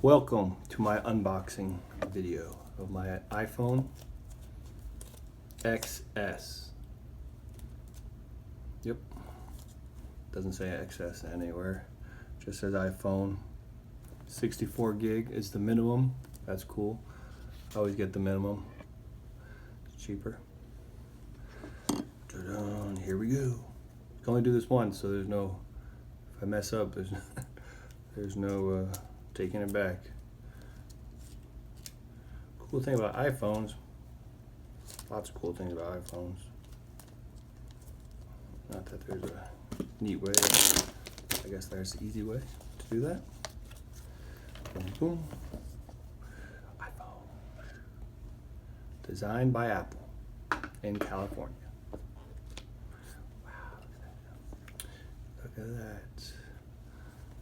Welcome to my unboxing video of my iPhone XS. Yep, doesn't say XS anywhere, just says iPhone. 64 gig is the minimum. That's cool. I always get the minimum. It's cheaper. Ta-da, here we go. You can only do this once, so there's no, if I mess up, there's no taking it back. Cool thing about iPhones, lots of cool things about iPhones. Not that there's a neat way, I guess there's the easy way to do that. Boom, boom. iPhone. Designed by Apple in California. Wow, look at that.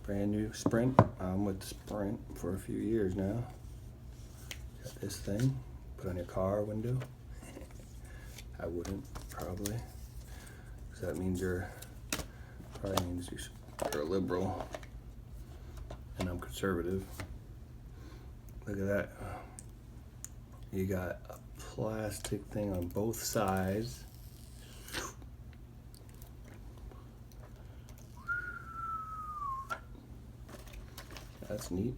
Brand new Sprint. I'm with Sprint for a few years now. Got this thing, put on your car window. I wouldn't, probably, because that means you're a liberal, and I'm conservative. Look at that. You got a plastic thing on both sides. That's neat.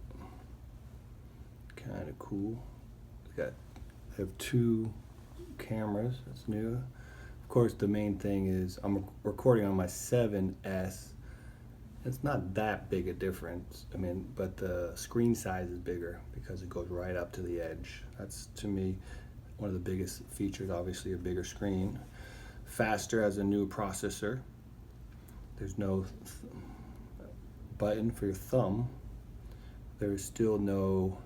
Kind of cool. I have two cameras. That's new. Of course, the main thing is I'm recording on my 7S. It's not that big a difference. I mean, but the screen size is bigger because it goes right up to the edge. That's, to me, one of the biggest features. Obviously, a bigger screen. Faster, as a new processor. There's no button for your thumb. There's still no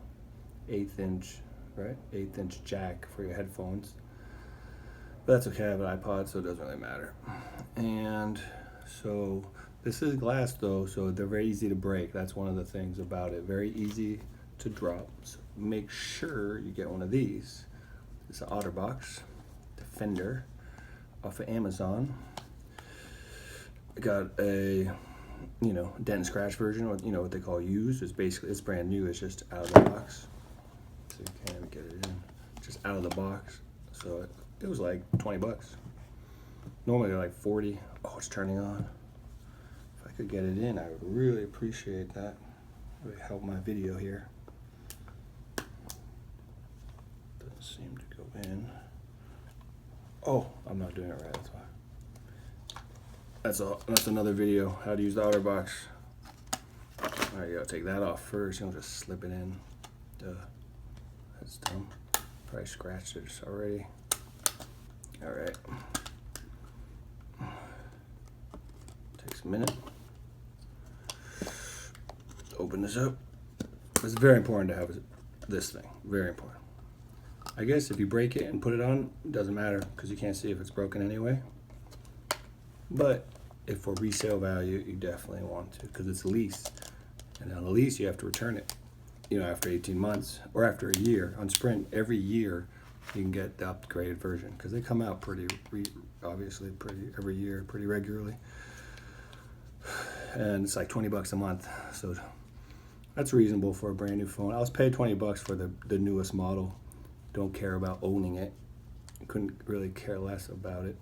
1/8 inch, right? 1/8 inch jack for your headphones. But that's okay, I have an iPod, so it doesn't really matter. And so this is glass though, so they're very easy to break. That's one of the things about it. Very easy to drop. So make sure you get one of these. It's an OtterBox Defender off of Amazon. I got a dent and scratch version, or what they call used. It's brand new. It's just out of the box, so you can't even get it in. Just out of the box. So it was like 20 bucks. Normally they're like 40. Oh, it's turning on. If I could get it in, I would really appreciate that. It would help my video here. Doesn't seem to go in. Oh, I'm not doing it right. That's why. That's another video, how to use the OtterBox. All right, you gotta take that off first. You don't just slip it in. Duh. That's dumb. Probably scratched it already. All right. Takes a minute. Open this up. It's very important to have this thing. Very important. I guess if you break it and put it on, it doesn't matter because you can't see if it's broken anyway. But if for resale value, you definitely want to, because it's a lease. And on a lease, you have to return it, after 18 months or after a year. On Sprint, every year, you can get the upgraded version because they come out obviously every year, pretty regularly. And it's like 20 bucks a month. So that's reasonable for a brand new phone. I was paid 20 bucks for the newest model. Don't care about owning it. Couldn't really care less about it.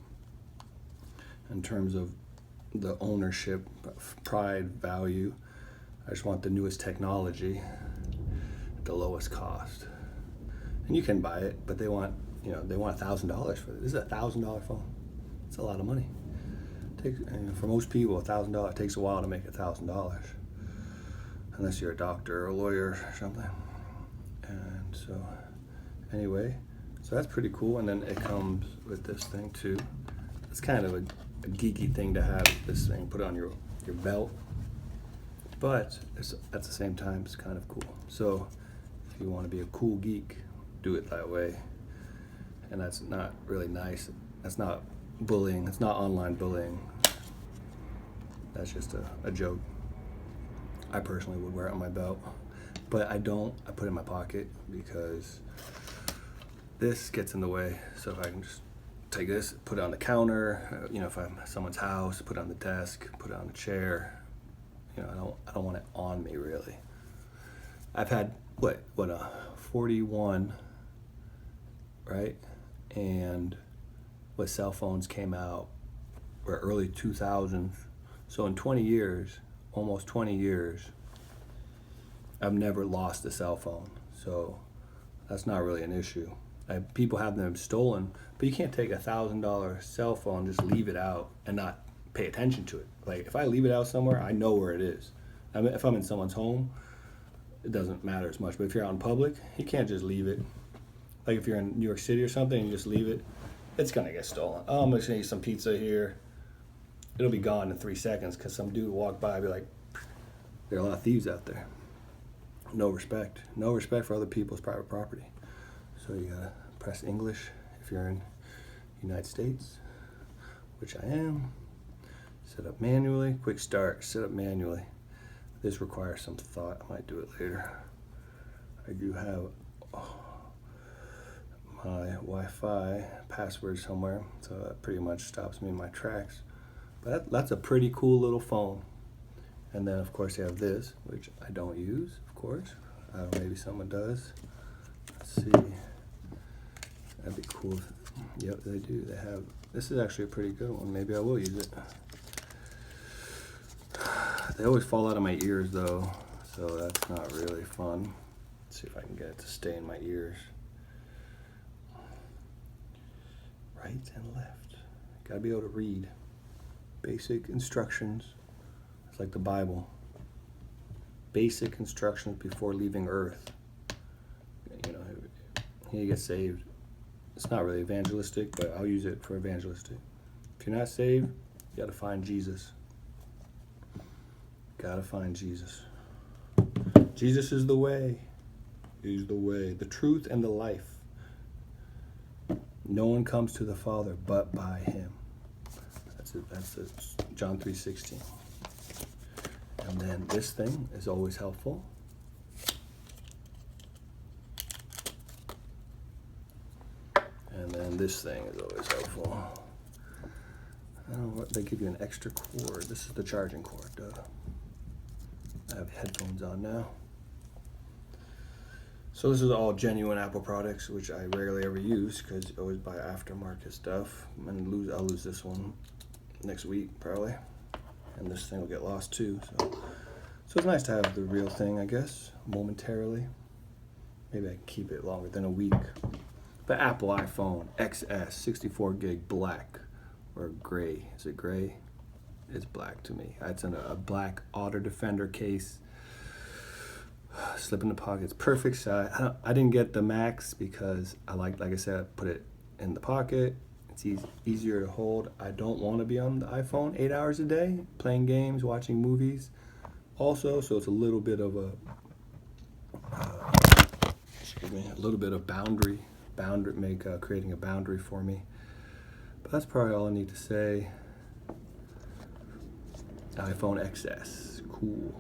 In terms of the ownership, pride, value, I just want the newest technology at the lowest cost. And you can buy it, but they want $1,000 for it. This is a $1,000 phone. It's a lot of money. For most people, $1,000 takes a while to make $1,000, unless you're a doctor or a lawyer or something. And so, anyway, so that's pretty cool. And then it comes with this thing too. It's kind of a geeky thing to have, this thing put on your belt, but at the same time it's kind of cool. So if you want to be a cool geek, do it that way. And that's not really nice. That's not bullying. It's not online bullying. That's just a joke. I personally would wear it on my belt, but I don't. I put it in my pocket because this gets in the way. So if I can just take this, put it on the counter, if I'm at someone's house, put it on the desk, put it on the chair. I don't want it on me really. I've had what a 41, right? And what cell phones came out were early 2000s. So in 20 years, almost 20 years, I've never lost a cell phone. So that's not really an issue. People have them stolen, but you can't take $1,000 cell phone, just leave it out and not pay attention to it. Like if I leave it out somewhere, I know where it is. I mean, if I'm in someone's home, it doesn't matter as much. But if you're out in public, you can't just leave it. Like if you're in New York City or something and you just leave it, it's gonna get stolen. Oh, I'm just gonna eat some pizza here. It'll be gone in 3 seconds because some dude walked by and be like, there are a lot of thieves out there. No respect. No respect for other people's private property. So you gotta press English if you're in the United States, which I am. Set up manually. Quick start. Set up manually. This requires some thought. I might do it later. I do have my Wi-Fi password somewhere, so that pretty much stops me in my tracks. But that's a pretty cool little phone. And then of course you have this, which I don't use, of course. Maybe someone does. Let's see. That'd be cool. Yep, they do. They have. This is actually a pretty good one. Maybe I will use it. They always fall out of my ears though, so that's not really fun. Let's see if I can get it to stay in my ears. Right and left. Gotta be able to read. Basic instructions. It's like the Bible. Basic instructions before leaving Earth. You know, you get saved. It's not really evangelistic, but I'll use it for evangelistic. If you're not saved, you gotta find Jesus. Gotta find Jesus. Jesus is the way. He's the way, the truth, and the life. No one comes to the Father but by him. That's it. That's it. John 3:16. And then this thing is always helpful. And then this thing is always helpful. I don't know what, they give you an extra cord. This is the charging cord, duh. I have headphones on now. So this is all genuine Apple products, which I rarely ever use because I always buy aftermarket stuff. And I'll lose this one next week probably, and this thing will get lost too. So it's nice to have the real thing, I guess, momentarily. Maybe I can keep it longer than a week. The Apple iPhone XS 64 gig black or gray. Is it gray? It's black to me. It's in a black Auto Defender case. Slip in the pockets, perfect size. I didn't get the Max because like I said, put it in the pocket. It's easier to hold. I don't want to be on the iPhone 8 hours a day, playing games, watching movies. Also, so it's a little bit of a boundary, creating a boundary for me. But that's probably all I need to say. iPhone XS, cool.